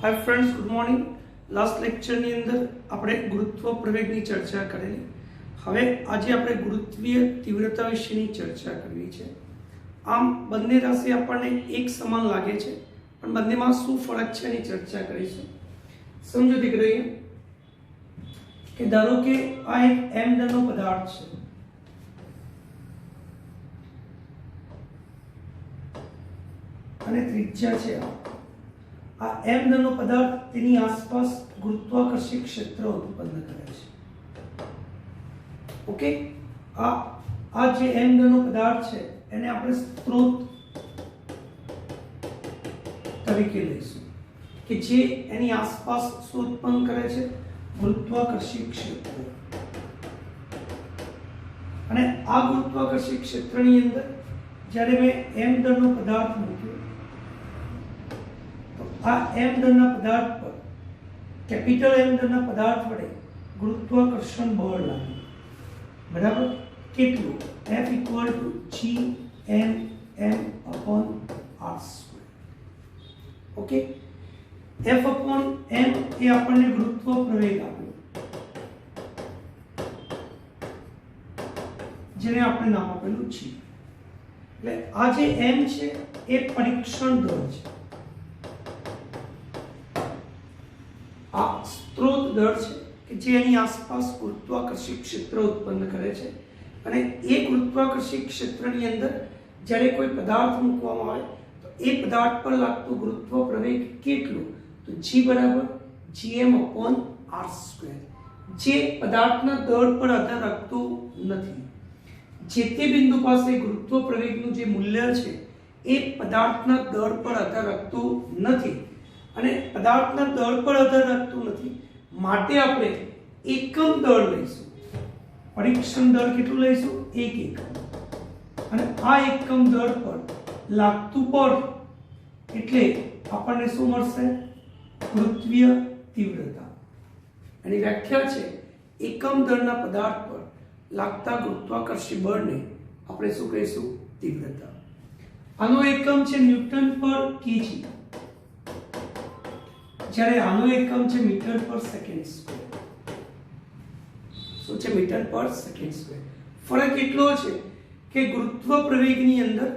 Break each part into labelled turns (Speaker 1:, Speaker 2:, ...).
Speaker 1: Hi friends, good morning. Last lecture ની અંદર આપણે ગુરુત્વ પ્રવેગની ચર્ચા કરેલી। હવે આજે આપણે ગુરુત્વીય તીવ્રતા વિશેની ચર્ચા કરવી છે। આમ બંને રાશિ આપણને એક સમાન લાગે છે, પણ બંનેમાં શું ફરક છે એની ચર્ચા કરીશું। સમજો દીકરી કે ધારો કે આ એક m દળનો પદાર્થ છે અને ત્રિજ્યા છે आ m दळનો पदार्थ તેની આસપાસ ગુરુત્વાકર્ષી ક્ષેત્ર ઉત્પન્ન કરે છે। ઓકે, આ જે m દળનો પદાર્થ છે એને આપણે સ્ત્રોત તરીકે લઈશું કે જે એની આસપાસ શું ઉત્પન્ન કરે છે? ગુરુત્વાકર્ષી ક્ષેત્ર। અને આ ગુરુત્વાકર્ષી ક્ષેત્રની અંદર જ્યારે મેં m દળનો પદાર્થ મૂક્યો, आ m दळना पदार्थ पर कैपिटल m दळना पदार्थ वडे गुरुत्वाकर्षण बळ लागे। बराबर કેટલું? F equal to g m m upon r square। Okay, F upon m એ આપણને ગુરુત્વ પ્રવેગ આપ્યો, જેને આપણે નામ આપેલું g। એટલે આ જે m છે એ પરીક્ષણ દળ છે। आ स्त्रोत दर है कि जे एनी आसपास गुरुत्वाकर्षी क्षेत्र उत्पन्न करे छे। अने ए गुरुत्वाकर्षी क्षेत्रनी अंदर ज्यारे कोई पदार्थ मूकवामां आवे तो ए पदार्थ पर लागतो गुरुत्व प्रवेग केटलो? तो g बराबर gm अपॉन r स्क्वेर। जे पदार्थना दळ पर आधार राखतो नथी। जे ते बिंदु पासे गुरुत्व प्रवेगनुं जे मूल्य छे ए पदार्थना दळ पर आधार राखतो नथी અને પદાર્થના દળ પર આધાર રાખતું નથી, માટે આપણે એકમ દળ લઈશું। પરીક્ષણ દળ કેટલું લઈશું? 1 એકમ। અને આ એકમ દળ પર લાગતું બળ એટલે આપણને શું મળશે? ગુરુત્વીય તીવ્રતા। એની વ્યાખ્યા છે એકમ દળના પદાર્થ પર લાગતા ગુરુત્વાકર્ષી બળને આપણે શું કહીશું? તીવ્રતા। આનો એકમ છે ન્યૂટન પર કેજી, જ્યારે આનો એકમ છે મીટર પર સેકન્ડ સ્ક્વેર। શું છે? મીટર પર સેકન્ડ સ્ક્વેર। ફરક એટલો છે કે ગુરુત્વ પ્રવેગની અંદર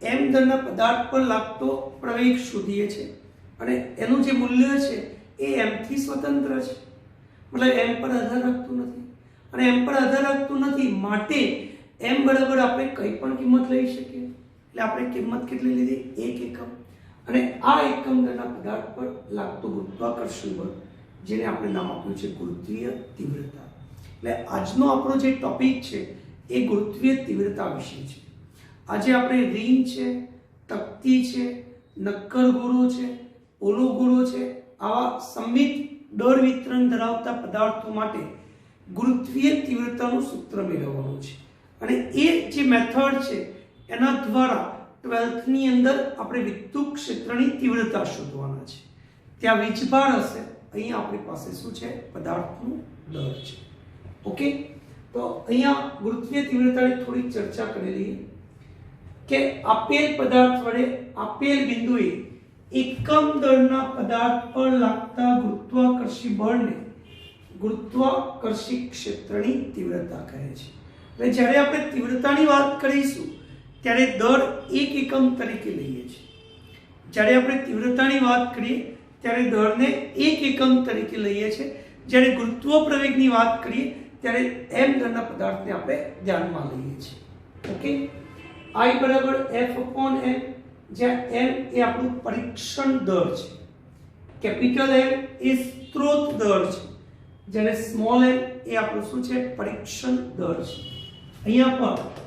Speaker 1: m દળના પદાર્થ પર લાગતો પ્રવેગ શોધીએ છે અને એનું જે મૂલ્ય છે એ m થી સ્વતંત્ર છે, મતલબ m પર આધાર રાખતું નથી। અને m પર આધાર રાખતું નથી માટે m બરાબર આપણે કંઈ પણ કિંમત લઈ શકીએ। એટલે આપણે કિંમત કેટલી લીધી? 1 એકમ। અને આ એકમ દળના પદાર્થ પર લાગતું ગુરુત્વાકર્ષણ બળ, જેને આપણે નામ આપ્યું છે ગુરુત્વીય તીવ્રતા। એટલે આજનો આપણો જે ટોપિક છે એ ગુરુત્વીય તીવ્રતા વિશે છે। આજે આપણે રીંગ છે, તકતી છે, નક્કર ગોળો છે, પોલો ગોળો છે, આવા સમિત દળ વિતરણ ધરાવતા પદાર્થો માટે ગુરુત્વીય તીવ્રતાનું સૂત્ર મેળવવાનું છે। અને એ જે મેથડ છે એના દ્વારા 12th ની અંદર આપણે વિદ્યુત ક્ષેત્રની તીવ્રતા શોધવાના છે। ત્યાં વીજભાર હશે, અહીંયા આપણી પાસે શું છે? પદાર્થનું દળ છે। ઓકે, તો અહીંયા ગુરુત્વીય તીવ્રતાની થોડી ચર્ચા કરેલી કે આપેલ પદાર્થ વડે આપેલ બિંદુએ એકમ દળના પદાર્થ પર લાગતા ગુરુત્વાકર્ષી બળને ગુરુત્વાકર્ષી ક્ષેત્રની તીવ્રતા કહે છે। એટલે જ્યારે આપણે તીવ્રતાની વાત કરીશું ત્યારે દળ 1 એકમ તરીકે લઈએ છીએ। જ્યારે આપણે તીવ્રતાની વાત કરીએ ત્યારે દળને 1 એકમ તરીકે લઈએ છીએ। જ્યારે ગુરુત્વ પ્રવેગની વાત કરીએ ત્યારે m દળના પદાર્થને આપણે ધ્યાનમાં લઈએ છીએ। ઓકે, I બરાબર F upon m, જ્યાં m એ આપણું પરીક્ષણ દળ છે, કેપિટલ M એ સ્ત્રોત દળ છે, જ્યારે સ્મોલ m એ આપણું શું છે? પરીક્ષણ દળ છે। અહીંયા પણ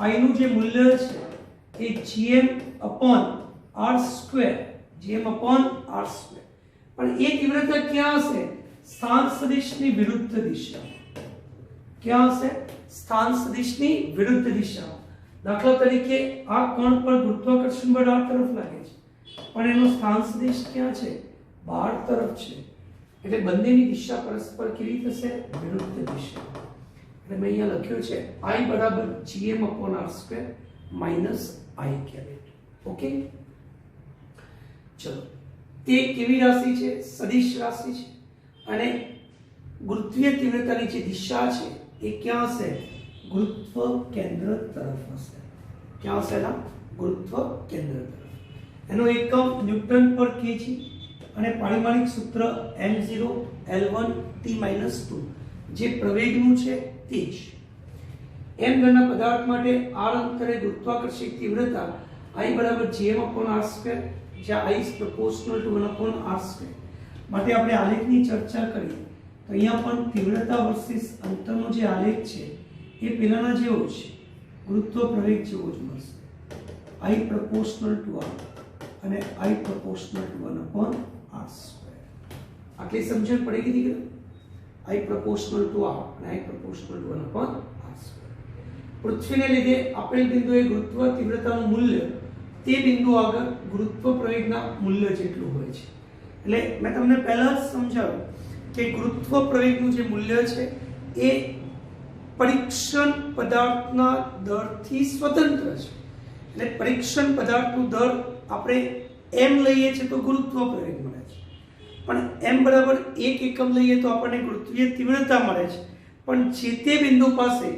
Speaker 1: I નું જે મૂલ્ય છે એ gm upon r square, gm upon r square. પણ એ તીવ્રતા ક્યાં હશે? સ્થાન સદિશની વિરુદ્ધ દિશામાં। ક્યાં હશે? સ્થાન સદિશની વિરુદ્ધ દિશામાં। દાખલા તરીકે આ કોણ પર ગુરુત્વાકર્ષણ બળ આ તરફ લાગે છે, પણ એનો સ્થાન સદિશ ક્યાં છે? બહાર તરફ છે। એટલે બંનેની દિશા પરસ્પર કેવી થશે? વિરુદ્ધ દિશા। એટલે મેં અહીંયા લખ્યું છે I બરાબર gm upon r square minus I caret. Okay, ચલો, તે કેવી રાશિ છે? સદિશ રાશિ છે અને ગુરુત્વીય તીવ્રતાની જે દિશા છે એ ક્યાં હશે? ગુરુત્વ કેન્દ્ર તરફ હશે. ક્યાં હશે? ગુરુત્વ કેન્દ્ર તરફ. એનો એકમ ન્યૂટન પર કેજી અને પારિમાણિક સૂત્ર m0 l1 t-2 જે પ્રવેગનું છે તે જ. m ઘનના પદાર્થ માટે r અંતરે ગુરુત્વાકર્ષિત તીવ્રતા I બરાબર gm/r², જ્યાં I is proportional to 1/r². માટે આપણે આલેખની ચર્ચા કરીએ તો અહીંયા પણ તીવ્રતા વર્સિસ અંતરનો જે આલેખ છે એ પેલાના જેવો જ છે, ગુરુત્વ પ્રવેગ જેવો જ મળશે. I proportional to r અને I proportional to 1/r². આટલી સમજણ પડી ગઈ દીકરા? I proportional to r અને I proportional to 1/r². પૃથ્વીને લીધે આપેલ બિંદુએ ગુરુત્વ તીવ્રતાનું મૂલ્ય તે બિંદુ આગળ ગુરુત્વ પ્રવેગના મૂલ્ય જેટલું હોય છે. એટલે મેં તમને પહેલા જ સમજાવ્યું કે ગુરુત્વ પ્રવેગનું જે મૂલ્ય છે એ પરીક્ષણ પદાર્થના દરથી સ્વતંત્ર છે. એટલે પરીક્ષણ પદાર્થનો દર આપણે m લઈએ છીએ તો ગુરુત્વ પ્રવેગ મળે છે, પણ m બરાબર 1 એકમ લઈએ તો આપણને ગુરુત્વીય તીવ્રતા મળે છે. પણ જે તે બિંદુ પાસે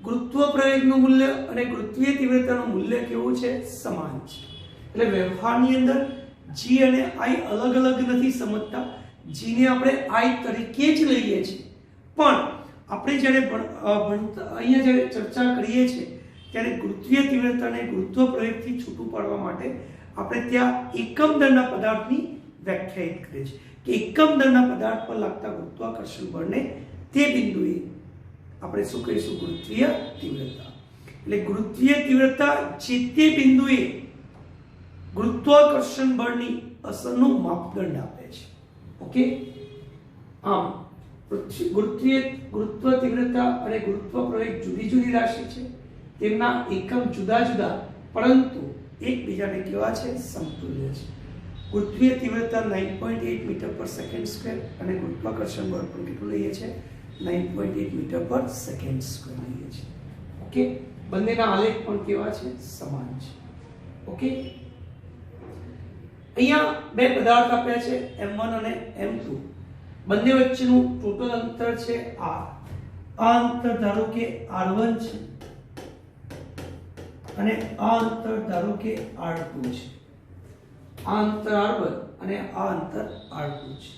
Speaker 1: ગુરુત્વ પ્રવેગનું મૂલ્ય અને ગુરુત્વીય તીવ્રતાનું મૂલ્ય કેવું છે? સમાન છે. એટલે વ્યવહારની અંદર g અને I અલગ અલગ નથી સમજતા. g ને આપણે I તરીકે જ લઈએ છીએ, પણ આપણે જ્યારે અહીંયા જ્યારે ચર્ચા કરીએ છીએ ત્યારે ગુરુત્વીય તીવ્રતાને ગુરુત્વ પ્રવેગથી છૂટું પાડવા માટે આપણે ત્યાં એકમ દળના પદાર્થની વ્યાખ્યાયિત કરીએ છીએ કે એકમ દળના પદાર્થ પર લાગતા ગુરુત્વાકર્ષણ બળને તે બિંદુએ આપણે શું કહીશું? ગુરુત્વીય તીવ્રતા. એટલે ગુરુત્વીય તીવ્રતા જે તે બિંદુએ ગુરુત્વાકર્ષણ બળની અસરનું માપદંડ આપે છે. ઓકે, આમ ગુરુત્વ તીવ્રતા અને ગુરુત્વ પ્રવેગ જુદી જુદી રાશિ છે, તેમના એકમ જુદા જુદા પરંતુ એકબીજાને કેવા છે? સમતુલ્ય છે. ગુરુત્વીય તીવ્રતા 9.8 મીટર/સેકન્ડ² અને ગુરુત્વાકર્ષણ બળ પણ કેટલું લઈએ છે? 9.8 મીટર/સેકન્ડ² લઈએ છે. ઓકે, બંનેના આલેખ પણ કેવા છે? સમાન છે. ઓકે, અહીંયા બે પદાર્થ આપ્યા છે m1 અને m2. બંને વચ્ચેનું ટોટલ અંતર છે r. આ અંતર ધારો કે r1 છે અને આ અંતર ધારો કે r2 છે. આ અંતર r1 અને આ અંતર r2 છે.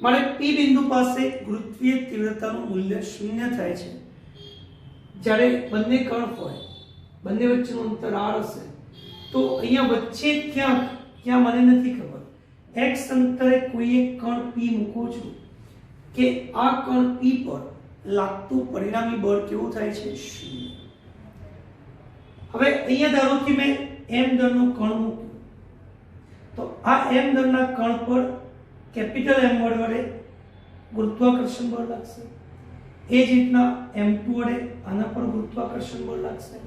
Speaker 1: મારે p બિંદુ પાસે ગુરુત્વીય તીવ્રતાનું મૂલ્ય 0 થાય છે જ્યારે બંને કણ હોય, બંને વચ્ચેનું અંતર r હશે. તો અહીંયા વચ્ચે ક્યાં મને નથી ખબર, x અંતરે કોઈ એક કણ p મૂકું છું કે આ કણ p પર લાગતું પરિણામી બળ કેવું થાય છે? 0. હવે અહીંયા ધારો કે મેં m દળનો કણ મૂક્યો તો આ m દળના કણ પર કેપિટલ M વડે ગુરુત્વાકર્ષણ બળ લાગશે. એ જ રીતના m2 વડે આના પર ગુરુત્વાકર્ષણ બળ લાગશે.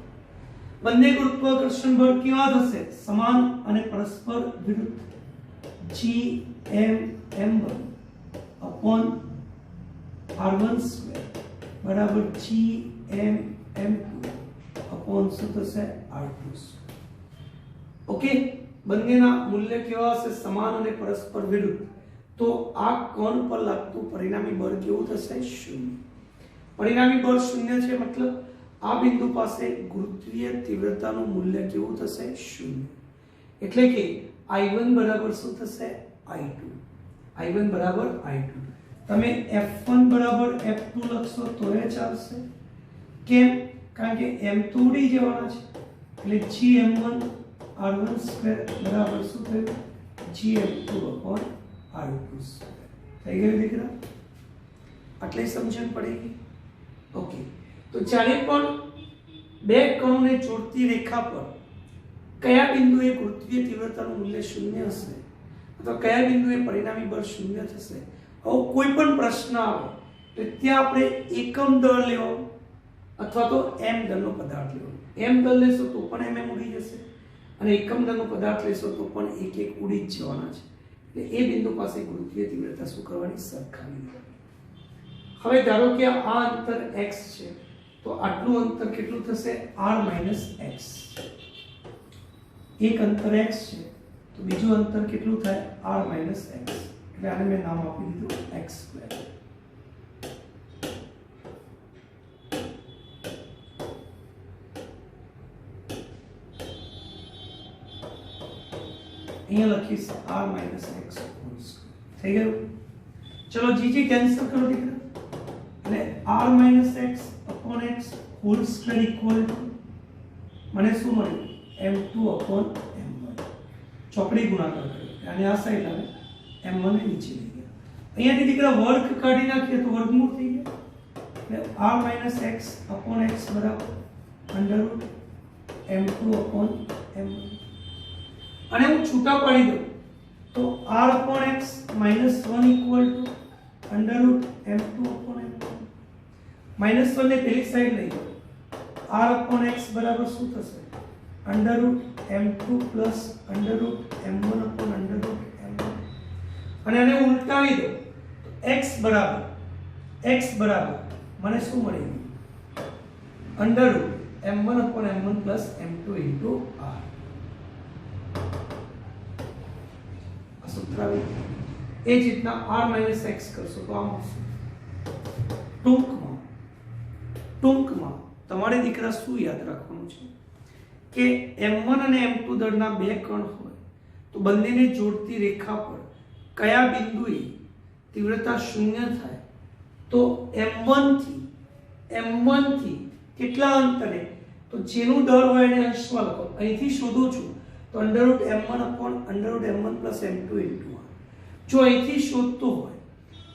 Speaker 1: બંને ગુરુત્વાકર્ષણ બળ કેવા થશે? સમાન અને પરસ્પર વિરુદ્ધ. gm_m1/r1² બરાબર gm_m2/શું થશે? r2². ઓકે, બંનેના મૂલ્ય કેવા હશે? સમાન અને પરસ્પર વિરુદ્ધ. તો આ કોણ પર લાગતું પરિણામી બળ કેવું થશે? 0. પરિણામી બળ 0 છે મતલબ આ બિંદુ પાસે ગુરુત્વીય તીવ્રતાનું મૂલ્ય કેવું થશે? 0. એટલે કે I1 બરાબર શું થશે? I2. I1 બરાબર I2. તમે F1 બરાબર F2 લખશો તો એ ચાલશે. કેમ? કારણ કે m2 ઉડી જવાના છે. એટલે gm1r1² બરાબર શું થયું? gm2/r2². થઈ ગયું દીકરા? આટલી સમજણ પડી ગઈ? ઓકે, તો જ્યારે પણ બે કણોને જોડતી રેખા પર કયા બિંદુએ ગુરુત્વીય તીવ્રતાનું મૂલ્ય 0 હશે અથવા કયા બિંદુએ પરિણામી બળ 0 થશે, આવો કોઈ પણ પ્રશ્ન આવે તો ત્યાં આપણે એકમ દળ લેવાનું અથવા તો m દળનો પદાર્થ લેવાનો. m દળ લેશો તો પણ mm ઉડી જશે અને એકમ દળનો પદાર્થ લેશો તો પણ એક ઉડી જ જવાના છે. એટલે એ બિંદુ પાસે ગુરુત્વીય તીવ્રતા શું કરવાની? સરખાવી દેવાની. હવે ધારો કે આ અંતર x છે તો આટલું અંતર કેટલું થશે? r - x. એક અંતર x છે તો બીજું અંતર કેટલું થાય r - x, એટલે આને મેં નામ આપી દીધું x². અહીંયા લખીશ r - x². થઈ ગયું? ચલો જીજી કેન્સલ કરો દીકરા, એટલે r - x/x whole square equal to મને શું મળ્યું m2/m1. ચોકડી ગુણાકાર કર્યો અને આ સાઈડ આવે m1 ને નીચે લઈ ગયા. અહીંયાથી દીકરા વર્ગ કાઢી નાખીએ તો વર્ગમૂળ થઈ ગયા, એટલે r - x/x બરાબર √m2/m1. અને હું છૂટા પાડી દઉં તો r/x - 1 ઇક્વલ ટુ √m2/m1. -1 ને પેલી સાઈડ લઈ જાઓ, r/x બરાબર શું થશે √m2 પ્લસ √m1/√m1. અને આને ઉલટાવી દો તો x બરાબર મને શું મળી ગયું √m1/m1 plus m2 into r. આ સૂત્ર આવી. એ જ રીતના r - x કરશો તો આમ હશે. ટૂંકમાં તમારે દીકરા શું યાદ રાખવાનું છે કે m1 અને m2 દળના બે કણ હોય તો બંનેને જોડતી રેખા પર કયા બિંદુએ તીવ્રતા શૂન્ય થાય તો m1 થી કેટલા અંતરે, તો જેનું દળ હોય એને અંશમાં લખો. અહીંથી શોધું છું તો √m1/√m1 plus m2 into r. જો અહીંથી શોધતો હોય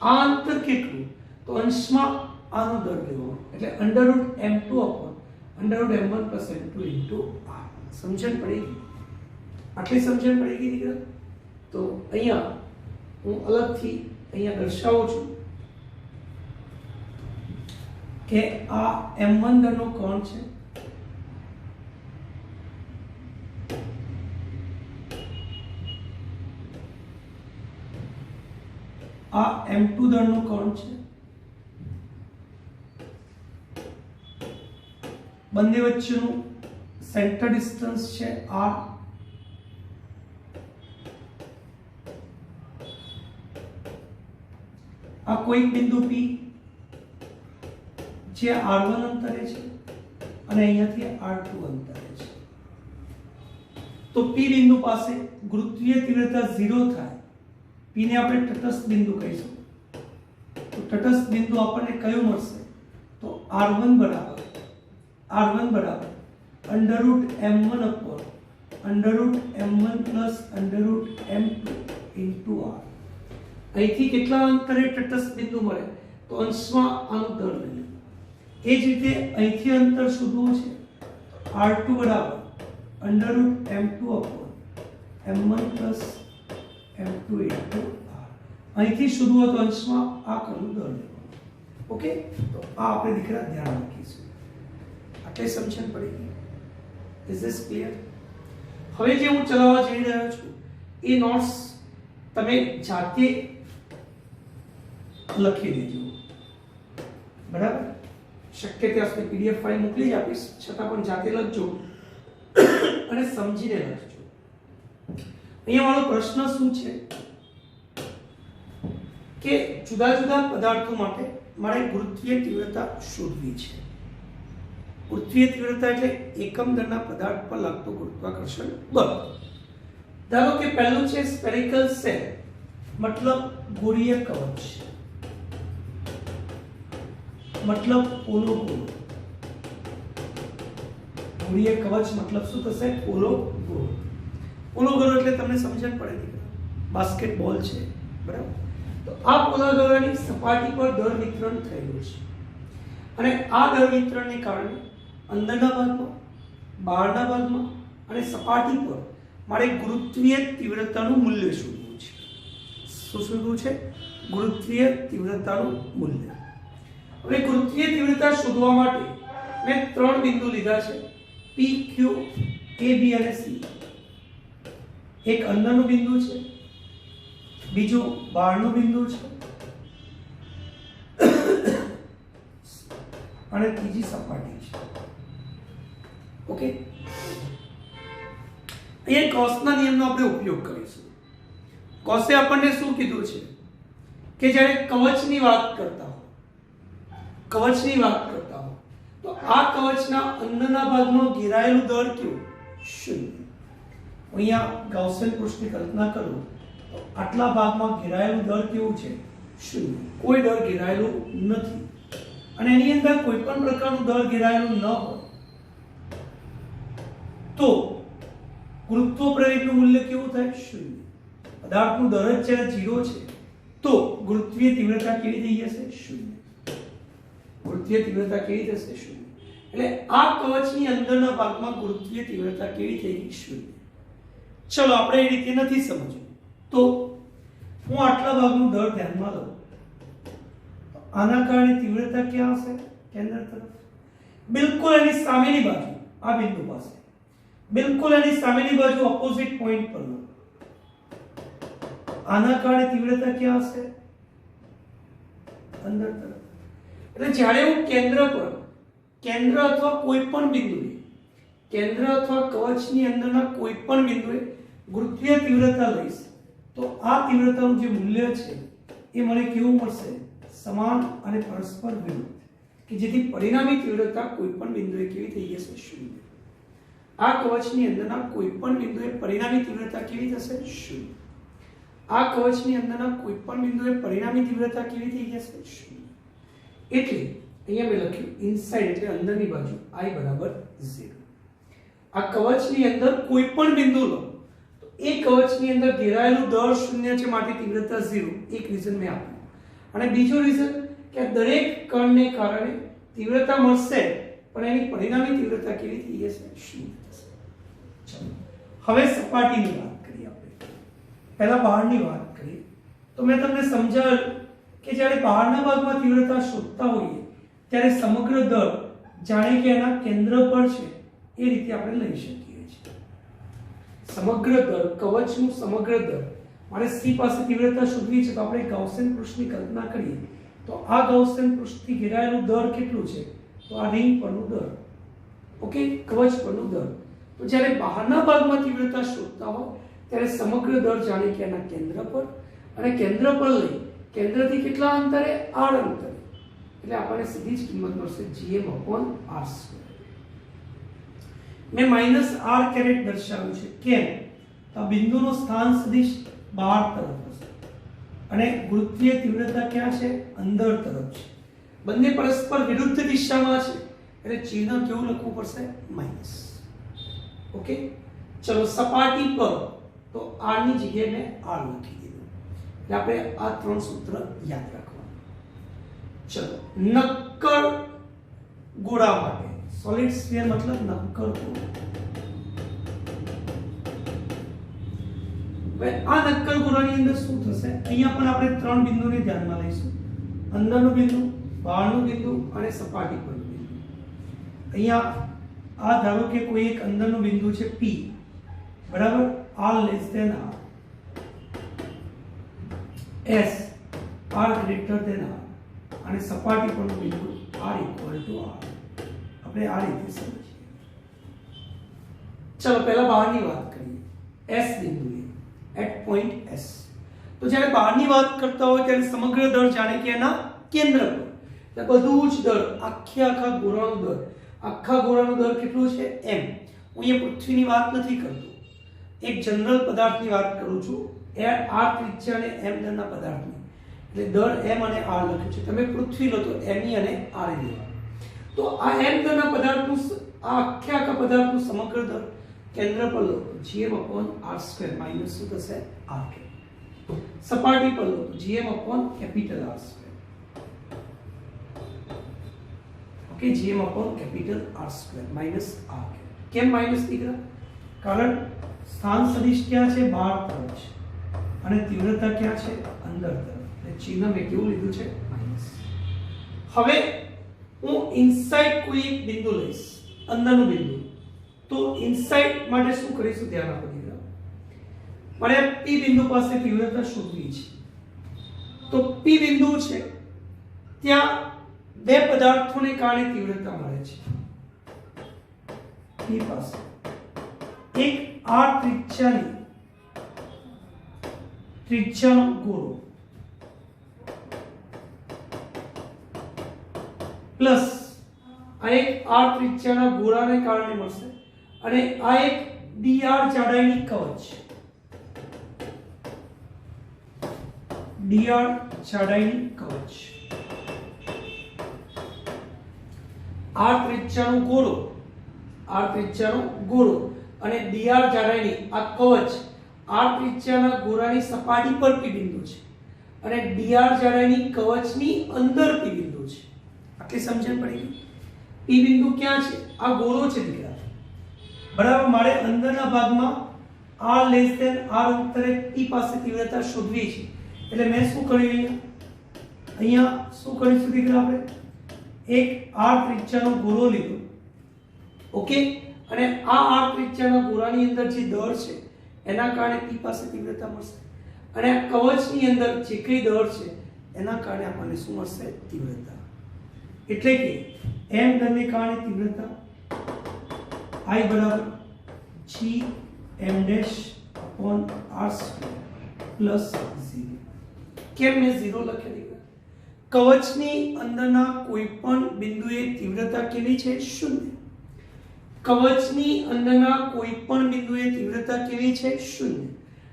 Speaker 1: આ અંતર કેટલું તો અંશમાં આનો દળ લેવાનો, એટલે √m2/√m1 plus m2 into r. સમજણ પડી ગઈ? આટલી સમજણ પડી ગઈ દીકરા? તો અહીંયા હું અલગથી અહીંયા દર્શાવું છું કે આ m1 દળનો કોણ છે, આ m2 દળનો કોણ છે. બંને વચ્ચેનું સેન્ટર ડિસ્ટન્સ છે r. આ કોઈક બિંદુ P જે r1 અંતરે છે અને અહીંયાથી r2 અંતરે છે. તો P બિંદુ પાસે ગુરુત્વીય તીવ્રતા 0 થાય. P ને આપણે તટસ્થ બિંદુ કહીશું. તો તટસ્થ બિંદુ આપણને કયું મળશે તો r1 બરાબર √m1/√m1 plus √m2 into r. અહીંથી કેટલા અંતરે તટસ્થ બિંદુ મળે તો અંશમાં આનું દળ લઈ લે. એ જ રીતે અહીંથી અંતર શોધવું છે r2 બરાબર √m2/m1 plus m2 into r. અહીંથી શોધવું હોય તો અંશમાં આ કરનું દળ લેવાનું. ઓકે, તો આ આપણે દીકરા ધ્યાન રાખીશું. આટલે સમજણ પડી ગઈ? Is this clear? હવે જે હું ચલાવવા જઈ રહ્યો છું એ નોટ્સ તમે જાતે લખી દેજો, બરાબર? શક્ય ત્યાં સુધી પીડીએફ ફાઇલ મોકલી જ આપીશ, છતાં પણ જાતે લખજો અને સમજીને લખજો. અહીંયા મારો પ્રશ્ન શું છે કે જુદા જુદા પદાર્થો માટે મારે ગુરુત્વીય તીવ્રતા શોધવી છે. ગુરુત્વીય તીવ્રતા એટલે એકમ દળના પદાર્થ પર લાગતો ગુરુત્વાકર્ષણ બળ. ધારો કે પહેલું છે સ્ફેરિકલ શેલ, મતલબ ગોળીય કવચ, મતલબ પોલો ગોળો. ગોળીય કવચ મતલબ શું થશે? પોલો ગોળો. પોલો ગોળો એટલે તમને સમજણ પડે દીકરા, બાસ્કેટબોલ છે, બરાબર? તો આ પોલો ગોળાની સપાટી પર દળ વિતરણ થયેલું છે અને આ દળ વિતરણને કારણે અંદરના ભાગમાં, બહારના ભાગમાં અને સપાટી પર મારે ગુરુત્વીય તીવ્રતાનું મૂલ્ય શોધવું છે. શું શોધવું છે? ગુરુત્વીય તીવ્રતાનું મૂલ્ય. હવે ગુરુત્વીય તીવ્રતા શોધવા માટે મેં 3 બિંદુ લીધા છે P, Q, A, B અને C. એક અંદરનું બિંદુ છે, બીજું બહારનું બિંદુ છે અને ત્રીજી સપાટી છે. ઓકે, અહીંયા ગૌસના નિયમનો આપણે ઉપયોગ કરીશું. ગૌસે આપણને શું કીધું છે કે જ્યારે કવચની વાત કરતા હો તો આ કવચના અંદરના ભાગમાં ઘેરાયેલું દળ કેવું? શૂન્ય. અહીંયા ગાઉસિયન પૃષ્ઠની કલ્પના કરો તો આટલા ભાગમાં ઘેરાયેલું દળ કેવું છે? શૂન્ય. કોઈ દળ ઘેરાયેલું નથી અને એની અંદર કોઈ પણ પ્રકારનું દળ ઘેરાયેલું ન હોય તો ગુરુત્વ પ્રવેગનું મૂલ્ય કેવું થાય? શૂન્ય. પદાર્થનું દળ જ જ્યારે 0 છે તો ગુરુત્વીય તીવ્રતા કેવી થઈ જશે? શૂન્ય. ગુરુત્વીય તીવ્રતા કેવી થશે? શૂન્ય. એટલે આ કવચની અંદરના ભાગમાં ગુરુત્વીય તીવ્રતા કેવી થઈ ગઈ? શૂન્ય. ચલો આપણે એ રીતે નથી સમજવું તો હું આટલા ભાગનું દળ ધ્યાનમાં લઉં, આના કારણે તીવ્રતા ક્યાં હશે? કેન્દ્ર તરફ. બિલકુલ એની સામેની બાજુ આ બિંદુ પાસે, બિલકુલ એની સામેની બાજુ ઓપોઝિટ પોઈન્ટ પર લો, આના કારણે તીવ્રતા ક્યાં હશે? અંદર તરફ. એટલે જ્યારે હું કેન્દ્ર અથવા કોઈ પણ બિંદુએ, કેન્દ્ર અથવા કવચની અંદરના કોઈ પણ બિંદુએ ગુરુત્વીય તીવ્રતા લઈશ તો આ તીવ્રતાનું જે મૂલ્ય છે એ મને કેવું મળશે? સમાન અને પરસ્પર વિરુદ્ધ, કે જેથી પરિણામી તીવ્રતા કોઈ પણ બિંદુએ કેવી થઈ જશે? શૂન્ય. આ કવચની અંદરના કોઈ પણ બિંદુએ પરિણામી તીવ્રતા કેવી થશે? શૂન્ય. આ કવચની અંદરના કોઈ પણ બિંદુએ પરિણામી તીવ્રતા કેવી થઈ જશે? શૂન્ય. એટલે અહીંયા મેં લખ્યું ઇનસાઇડ એટલે અંદરની બાજુ I બરાબર 0. આ કવચની અંદર કોઈ પણ બિંદુ લો તો એ કવચની અંદર ઘેરાયેલું દળ શૂન્ય છે, માટે તીવ્રતા 0. એક રીઝન મેં આપ્યું. અને બીજું રીઝન કે દરેક કણને કારણે તીવ્રતા મળશે પણ એની પરિણામી તીવ્રતા કેવી થઈ જશે? શૂન્ય થશે. ચલો હવે સપાટીની વાત કરીએ. આપણે પહેલા બહારની વાત કરીએ તો મેં તમને સમજાવ્યું કે જ્યારે બહારના ભાગમાં તીવ્રતા શોધતા હોઈએ ત્યારે સમગ્ર દળ જાણે કે એના કેન્દ્ર પર છે એ રીતે આપણે લઈ શકીએ છીએ. સમગ્ર દળ, કવચનું સમગ્ર દળ, મારે C પાસે તીવ્રતા શોધવી છે તો આપણે ગાઉસિયન પૃષ્ઠની કલ્પના કરીએ તો આ ગાઉસિયન પૃષ્ઠથી ઘેરાયેલું દળ કેટલું છે? તો આ રિંગ પરનું દળ, ઓકે, કવચ પરનું દળ. તો જ્યારે બહારના ભાગમાં તીવ્રતા શોધતા હોય ત્યારે સમગ્ર દળ જાણે કે એના કેન્દ્ર પર, અને કેન્દ્ર પર લઈ કેન્દ્રથી કેટલા અંતરે? r અંતરે. એટલે આપણને સીધી જ કિંમત મળશે gm/r². મેં -r કેરેટ દર્શાવ્યું છે. કેમ? તો આ બિંદુનો સ્થાન સદિશ બહાર તરફ હશે અને ગુરુત્વીય તીવ્રતા ક્યાં છે? અંદર તરફ છે. બંને પરસ્પર વિરુદ્ધ દિશામાં છે એટલે ચિહ્ન કેવું લખવું પડશે? માઈનસ. ઓકે, ચલો સપાટી પર તો r ની જગ્યાએ મેં r લખી દીધું. એટલે આપણે આ 3 સૂત્ર યાદ રાખવાનું. ચલો નક્કર ગોળા માટે, સોલિડ સ્ફિયર મતલબ નક્કર ગોળો. હવે આ નક્કર ગોળાની અંદર શું થશે? અહીંયા પણ આપણે 3 બિંદુને ધ્યાનમાં લઈશું. અંદરનું બિંદુ, બહારનું બિંદુ અને સપાટી પરનું બિંદુ. અહીંયા આ ધારો કે કોઈ એક અંદરનું બિંદુ છે P, બરાબર, r less than r, s r greater than r, અને સપાટી પરનું બિંદુ r ઇક્વલ ટુ r. આપણે આ રીતે સમજીએ. ચલો પહેલા બહારની વાત કરીએ. s બિંદુએ એટ પોઈન્ટ s. તો જ્યારે બહારની વાત કરતા હોય ત્યારે સમગ્ર દળ જાણે કે એના કેન્દ્ર પર, એટલે બધું જ દળ, આખા ગોળાનું દળ, આખા ગોળાનું દળ કેટલું છે? m. હું અહીંયા પૃથ્વીની વાત નથી કરતો, એક જનરલ પદાર્થની વાત કરું છું. r ત્રિજ્યા અને m દળના પદાર્થની, એટલે દળ m અને r લખ્યું છે. તમે પૃથ્વી લો તો m અને r લેવા. તો આ m દળના પદાર્થનું, આ આખા પદાર્થનું સમગ્ર દળ કેન્દ્ર પર લો gm/r² માઈનસ શું થશે? r. સપાટી પર લો તો gm/R². Okay, gm/R² minus r. કેમ માઈનસ નીકળ્યા? કારણ સ્થાન સદિશ ક્યાં છે? બહાર તરફ છે અને તીવ્રતા ક્યાં છે? અંદર તરફ. એટલે ચિહ્ન મેં કેવું લીધું છે? માઈનસ. હવે હું ઇનસાઇડ કોઈ એક બિંદુ લઈશ, અંદરનું બિંદુ. તો ઇનસાઇડ માટે શું કરીશું? ધ્યાન આપો દીકરા. મારે P બિંદુ પાસે તીવ્રતા શોધવી છે. તો P બિંદુ છે ત્યાં બે પદાર્થોને કારણે તીવ્રતા મળે છે. P પાસે એક આ ત્રિજ્યાનો ગોળો પ્લસ આ એક આર ત્રિજ્યાના ગોળાને કારણે મળશે અને આ એક dr જાડાઈની કવચ, dr જાડાઈની કવચ, આર ત્રિજ્યાનો ગોળો અને dr જાડાઈની આ કવચ આર ત્રિજ્યાના ગોળાની સપાટી પર પી બિંદુ છે અને dr જાડાઈની કવચની અંદર પી બિંદુ છે. આટલી સમજણ પડી ગઈ. પી બિંદુ ક્યાં છે? આ ગોળો છે દીકરા, બરાબર. મારે અંદરના ભાગમાં r લેસ ધેન r અંતરે p પાસે તીવ્રતા શોધવી છે. એટલે મેં શું કર્યું? અહીંયા શું કરીશું દીકરા? આપણે એક r ત્રિજ્યાનો ગોળો લીધો, ઓકે, અને આ r ત્રિજ્યાના ગોળાની અંદર જે દળ છે એના કારણે p પાસે તીવ્રતા મળશે અને આ કવચની અંદર જે કઈ દળ છે એના કારણે આપણને શું મળશે? તીવ્રતા. એટલે કે m દળને કારણે તીવ્રતા I બરાબર g m dash upon r square plus 0. કેમ મેં 0 લખી દીધું? કવચની અંદરના કોઈ પણ બિંદુએ તીવ્રતા કેવી છે? 0. કવચની અંદરના કોઈ પણ બિંદુએ તીવ્રતા કેવી છે? 0.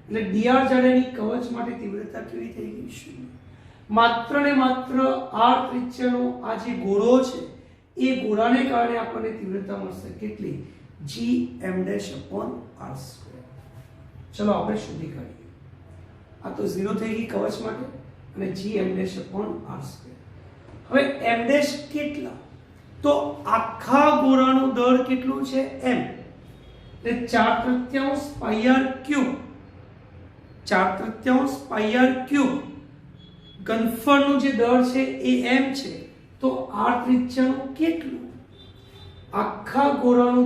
Speaker 1: એટલે dr જાડાઈની કવચ માટે તીવ્રતા કેવી થઈ ગઈ? 0. માત્ર ને માત્ર r ત્રિજ્યાનો આ જે ગોળો છે એ ગોળાને કારણે આપણને તીવ્રતા મળશે કેટલી? g m dash upon r square. ચલો આપણે શોધી કાઢીએ. આ તો 0 થઈ ગઈ કવચ માટે અને g m dash upon r square. હવે m ડેશ કેટલા? તો આખા ગોળાનું દળ કેટલું છે? m. એટલે 4/3 પાઈ r ક્યુબ, 4/3 પાઈ r ક્યુબ ઘનફળનું જે દળ છે એ m છે. તો r ત્રિજ્યાનું કેટલું? આખા ગોળાનું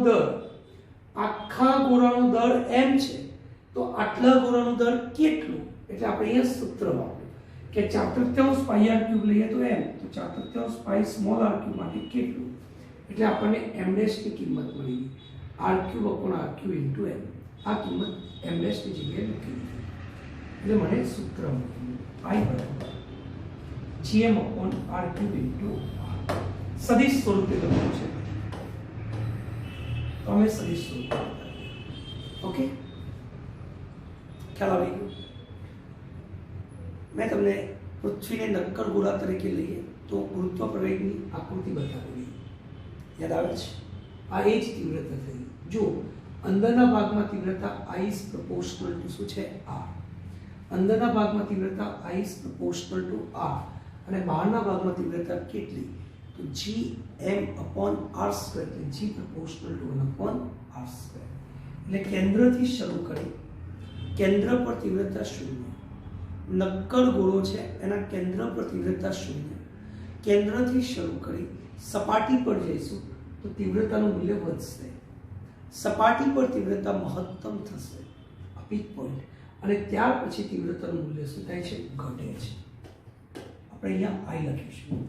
Speaker 1: દળ m છે. તો આટલા ગોળાનું દળ કેટલું? એટલે આપણે અહીંયા સૂત્ર વાપર્યું કે 4/3 પાઈ r ક્યુબ લઈએ તો m, તો 4/3 પાઈ સ્મોલ r ક્યુબ માટે કેટલું? એટલે આપણને m ડેશ ની કિંમત મળી ગઈ, r cube upon r cube into m. આ કિંમત m ડેશ ની જગ્યાએ મૂકી દીધી એટલે મને સૂત્ર મળ્યું i બરાબર gm upon r cube into r. સદિશ સ્વરૂપે લખ્યું છે તો અમે સદિશ સ્વરૂપે, ઓકે, ખ્યાલ આવી ગયો? મેં તમને પૃથ્વીને નક્કર ગોળા તરીકે લઈએ તો ગુરુત્વ પ્રવેગની આકૃતિ બતાવેલી, યાદ આવે છે? આ એ જ તીવ્રતા થઈ. જો અંદરના ભાગમાં તીવ્રતા I is proportional to શું છે? r. અંદરના ભાગમાં તીવ્રતા I is proportional to r અને બહારના ભાગમાં તીવ્રતા કેટલી? તો g m upon r square, એટલે g proportional to 1 upon r square. એટલે કેન્દ્રથી શરૂ કરી કેન્દ્ર પર તીવ્રતા 0, નક્કર ગોળો છે એના કેન્દ્ર પર તીવ્રતા 0, કેન્દ્રથી શરૂ કરી સપાટી પર જઈશું તો તીવ્રતાનું મૂલ્ય વધશે, સપાટી પર તીવ્રતા મહત્તમ થશે પીક પોઈન્ટ, અને ત્યાર પછી તીવ્રતાનું મૂલ્ય શું થાય છે? ઘટે છે. આપણે અહીંયા I લખીશું.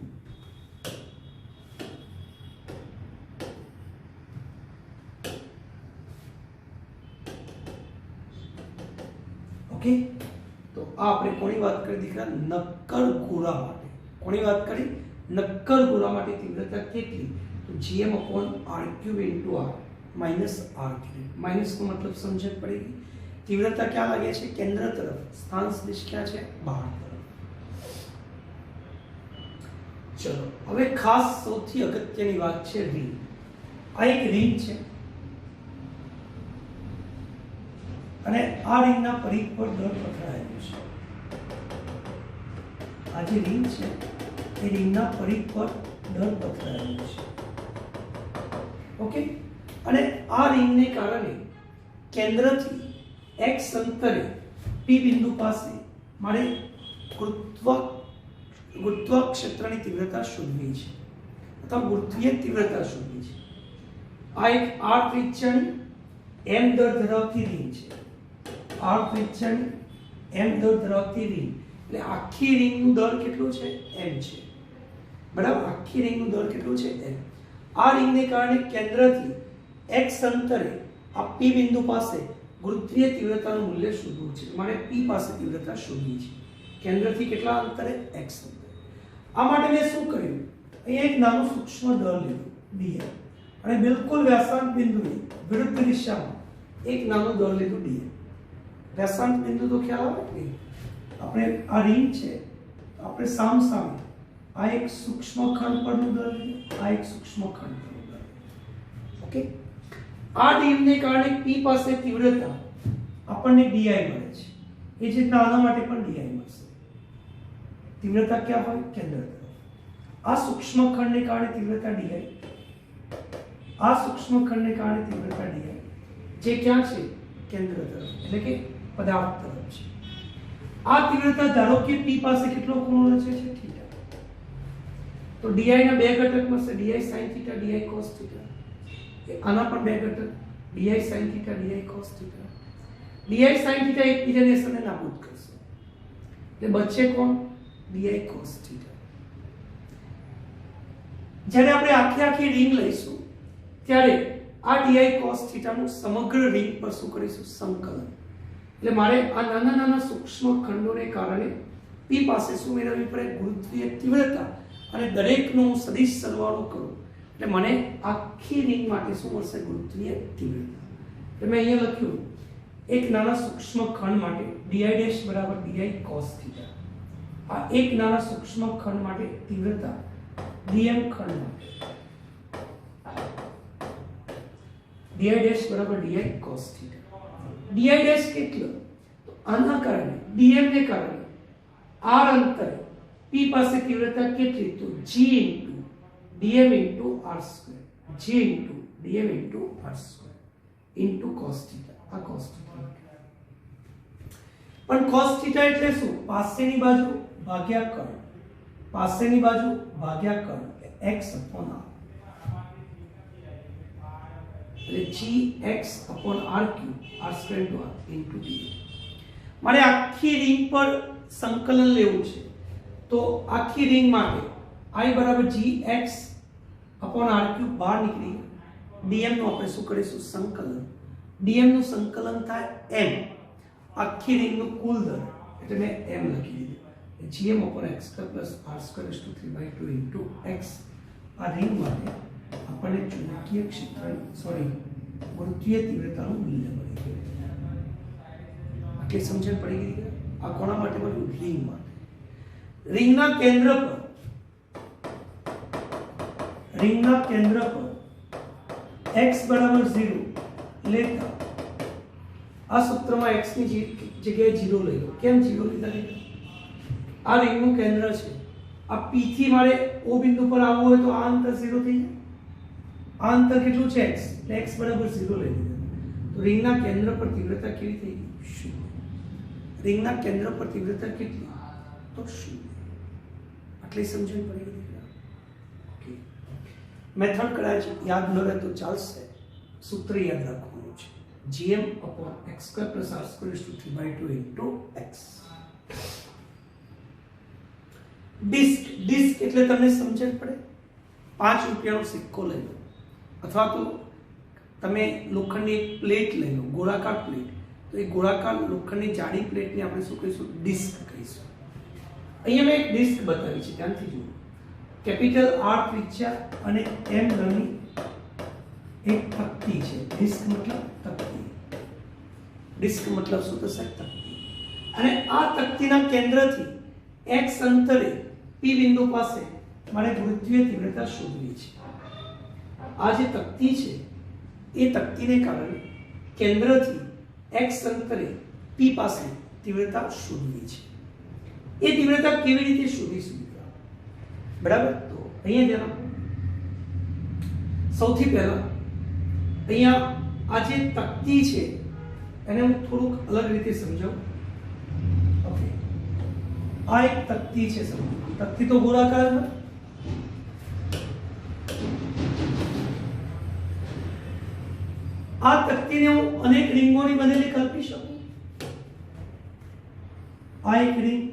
Speaker 1: ઓકે, તો આ આપણે કોની વાત કરી દીકરા? નક્કર ગોળા માટે. કોની વાત કરી? નક્કર ગોળા માટે તીવ્રતા કેટલી? તો gm upon r cube into r minus r cube. Minus નો મતલબ સમજણ પડી ગઈ? તીવ્રતા ક્યાં લાગે છે? કેન્દ્ર તરફ. સ્થાન સદિશ ક્યાં છે? બહાર તરફ. ચલો હવે ખાસ સૌથી અગત્યની વાત છે રિંગ. આ એક રિંગ છે અને આ રિંગના પરિઘ પર દળ પથરાયેલું છે. આ જે રિંગ છે એ રિંગના પરિઘ પર દળ પથરાયેલું છે, ઓકે. અને આ રિંગને કારણે કેન્દ્રથી x અંતરે p બિંદુ પાસે મારે ગુરુત્વ ક્ષેત્રની તીવ્રતા શોધવી છે અથવા ગુરુત્વીય તીવ્રતા શોધવી છે. આ એક r ત્રિજ્યાની m દળ ધરાવતી રિંગ છે. r ત્રિજ્યાની m દળ ધરાવતી રિંગ, એટલે આખી રિંગનું દળ કેટલું છે? m છે, બરાબર. આખી રિંગનું દળ કેટલું છે? m. આ રિંગને કારણે કેન્દ્રથી x અંતરે આ P બિંદુ પાસે ગુરુત્વીય તીવ્રતાનું મૂલ્ય શોધવું છે. મારે P પાસે તીવ્રતા શોધવી છે. કેન્દ્રથી કેટલા અંતરે? x અંતરે. આ માટે મેં શું કર્યું? અહીંયા એક નાનું સૂક્ષ્મ દળ લીધું dl અને બિલકુલ વ્યાસાંત બિંદુની વિરુદ્ધ દિશામાં એક નાનું દળ લીધું dl. વ્યાસાંત બિંદુ તો ખ્યાલ આવે કે આપણે આ રિંગ છે, આપણે સામ સામે આ એક સૂક્ષ્મ ખંડ પરનું દળ લીધું, આ એક સૂક્ષ્મ ખંડ પરનું દળ. ઓકે, આ dl ને કારણે P પાસે તીવ્રતા આપણને di મળે છે. એ જ રીતના આના માટે પણ di મળશે. તીવ્રતા ક્યાં હોય? કેન્દ્ર તરફ. આ સૂક્ષ્મ ખંડને કારણે તીવ્રતા di, આ સૂક્ષ્મ ખંડને કારણે તીવ્રતા di, જે ક્યાં છે? કેન્દ્ર તરફ, એટલે કે પદાર્થ તરફ છે. આ તીવ્રતા ધારો કે P પાસે કેટલો ખૂણો રચે છે? થીટા. તો di ના બે ઘટક મળશે, di sin theta, di cos theta. આના પણ બે ઘટક, di sin theta, di cos theta. di sin theta એકબીજાની અસરને નાબૂદ કરશે, એટલે બચે કોણ? di cos theta. જ્યારે આપણે આખી રિંગ લઈશું ત્યારે આ di cos થીટા નું સમગ્ર રિંગ પર શું કરીશું? સંકલન. એટલે મારે આ નાના નાના સૂક્ષ્મ ખંડોને કારણે P પાસે શું મેળવવી પડે? ગુરુત્વીય તીવ્રતા. અને દરેકનો હું સદિશ સરવાળો કરું એટલે મને આખી રિંગ માટે શું મળશે? ગુરુત્વીય તીવ્રતા. એટલે મેં અહીંયા લખ્યું એક નાના સૂક્ષ્મ ખંડ માટે di' બરાબર di cos થીટા. આ એક નાના સૂક્ષ્મ ખંડ માટે તીવ્રતા dm ખંડ માટે di' બરાબર di cos થીટા. di' કેટલો? તો આના કારણે dm ને કારણે r અંતરે P પાસે તીવ્રતા કેટલી? તો g dm r², g dm r² into cos theta. આ cos થીટા. પણ cos થીટા એટલે શું? પાસેની બાજુ ભાગ્યા કર્ણ, પાસેની બાજુ ભાગ્યા કર્ણ, x upon r. એટલે gx upon r² into d. મારે આખી રિંગ પર સંકલન લેવું છે, તો આખી રિંગ માટે I બરાબર gx upon r³ બહાર નીકળી dm નું આપણે શું કરીશું? સંકલન. dm નું સંકલન થાય m, આખી રિંગ નું કુલ દળ, એટલે મેં m લખી દીધું. gm upon x² r²/3/2 into x. આ રિંગ માટે આપણને ચુંબકીય ક્ષેત્ર ગુરુત્વીય તીવ્રતાનું મૂલ્ય મળી ગયું. આટલી સમજણ પડી ગઈ. આ કોના માટે મળ્યું? રિંગ માટે. રિંગના કેન્દ્ર પર x બરાબર 0 લેતા આ સૂત્રમાં x ની જગ્યાએ 0 લઈ લો. કેમ 0 લીધા? આ રિંગનું કેન્દ્ર છે. આ P થી મારે O બિંદુ પર આવવું હોય તો આ અંતર 0 થઈ જાય. આ અંતર કેટલું છે? x. એટલે x બરાબર 0 લઈ લીધા. તો રિંગના કેન્દ્ર પર તીવ્રતા કેવી થઈ ગઈ? 0. રિંગના કેન્દ્ર પર તીવ્રતા કેટલી? તો 0. આટલી સમજણ પડી ગઈ. ઓકે, મેથડ કદાચ યાદ ન રહે તો ચાલશે. સૂત્ર યાદ રાખવાનું છે. gm upon x² + r²/3/2 into x. Disk એટલે તમને સમજણ પડે. 5 રૂપિયાનો સિક્કો લઈ લો, અથવા તો તમે લોખંડની એક પ્લેટ લઈ લો, ગોળાકાર પ્લેટ. તો એ ગોળાકાર લોખંડની જાડી પ્લેટને આપણે શું કહીશું? ડિસ્ક કહીશું. અહીંયા મેં એક ડિસ્ક બતાવી છે, ધ્યાનથી જુઓ. કેપિટલ R ત્રિજ્યા અને m દળની એક તકતી છે. ડિસ્ક મતલબ તકતી. ડિસ્ક મતલબ શું થશે? તકતી. અને આ તકતીના કેન્દ્રથી x અંતરે P બિંદુ પાસે મારે ગુરુત્વીય તીવ્રતા શોધવી છે. આ જે તકતી છે એ તકતીને કારણે કેન્દ્રથી x અંતરે P પાસે તીવ્રતા શોધવી છે. એ તીવ્રતા કેવી રીતે શોધીશું? બરાબર. તો અહીંયા ધ્યાન આપો. સૌથી પહેલા અહીંયા આ જે તકતી છે એને હું થોડુંક અલગ રીતે સમજાવું. ઓકે, આ એક તકતી છે. સમજો, તકતી તો ગોળાકાર છે. આ તકતીને હું અનેક રિંગોની બનેલી કલ્પી શકું. આ એક રિંગ,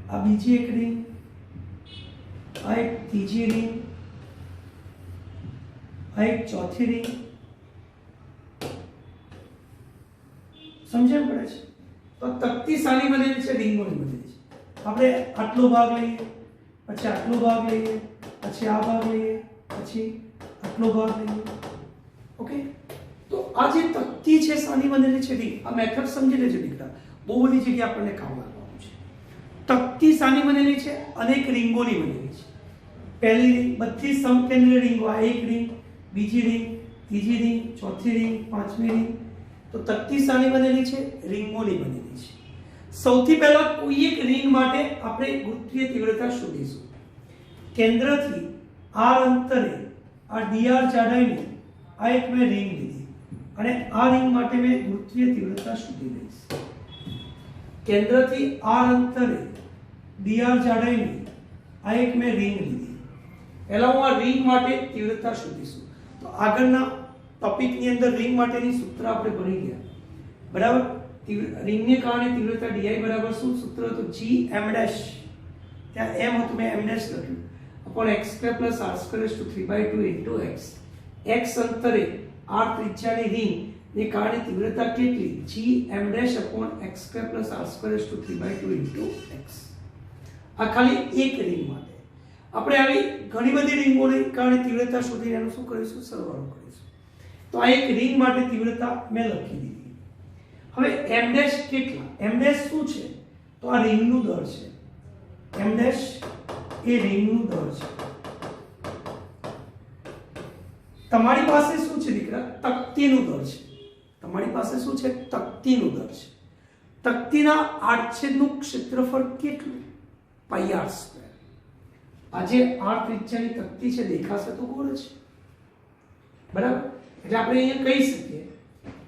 Speaker 1: આ બીજી એક રિંગ, આ એક ત્રીજી રિંગ, આ એક ચોથી રિંગ, સમજણ પડે છે? તો તકતી શાની બનેલી છે? રિંગોની બનેલી છે. આપણે આટલો ભાગ લઈએ, પછી આટલો ભાગ લઈએ, પછી આ ભાગ લઈએ, પછી આટલો ભાગ લઈએ. ઓકે, તો આ જે તકતી છે શાની બનેલી છે? રિંગ. આ મેથડ સમજી લેજો દીકરા, બહુ બધી જગ્યાએ આપણને કામ લાગવાનું છે. તકતી શાની બનેલી છે? અનેક રિંગોની બનેલી છે. પહેલી રિંગ બધી સમકેન્દ્રીય રિંગો, આ એક રિંગ, બીજી રિંગ, ત્રીજી રિંગ, ચોથી રિંગ, પાંચમી રિંગ. તો તકતી શાની બનેલી છે? રિંગોની બનેલી છે. સૌથી પહેલા કોઈ એક રિંગ માટે આપણે ગુરુત્વીય તીવ્રતા શોધીશું. કેન્દ્રથી r અંતરે આ dr જાડાઈની આ એક મેં રિંગ લીધી અને આ રિંગ માટે મેં ગુરુત્વીય તીવ્રતા શોધી લઈશ. કેન્દ્રથી r અંતરે dr જાડાઈની આ એક મેં રિંગ લીધી. પહેલા હું આ રિંગ માટે તીવ્રતા શોધીશું. તો આગળના ટોપિકની અંદર રિંગ માટેની સૂત્ર આપણે ભણી ગયા, બરાબર? રિંગને કારણે તીવ્રતા di બરાબર શું સૂત્ર હતું? gm ડેશ, ત્યાં m હતું, મેં m ડેશ લખ્યું, upon x² + r² / 3/2 into x. x અંતરે r ત્રિજ્યાની રિંગ ને કારણે તીવ્રતા કેટલી? gm dash upon x² + r² / 3/2 into x. આ ખાલી એક રિંગ માટે. આપણે આવી ઘણી બધી રિંગોને કારણે તીવ્રતા શોધીને એનું શું કરીશું? સરવાળો કરીશું. તો આ એક રિંગ માટે તીવ્રતા મેં લખી દીધી. હવે m ડેશ કેટલા? m ડેશ શું છે? તો આ રિંગનું દળ છે. m ડેશ એ રિંગનું દળ છે. તમારી પાસે શું છે દીકરા? તકતીનું દળ છે. તમારી પાસે શું છે? તકતીનું દળ છે. તકતીના આડછેદનું ક્ષેત્રફળ કેટલું? πr². આજે r ત્રિજ્યાની તકતી છે, દેખાશે તો ગોળ છે, બરાબર? એટલે આપણે અહીંયા કહી શકીએ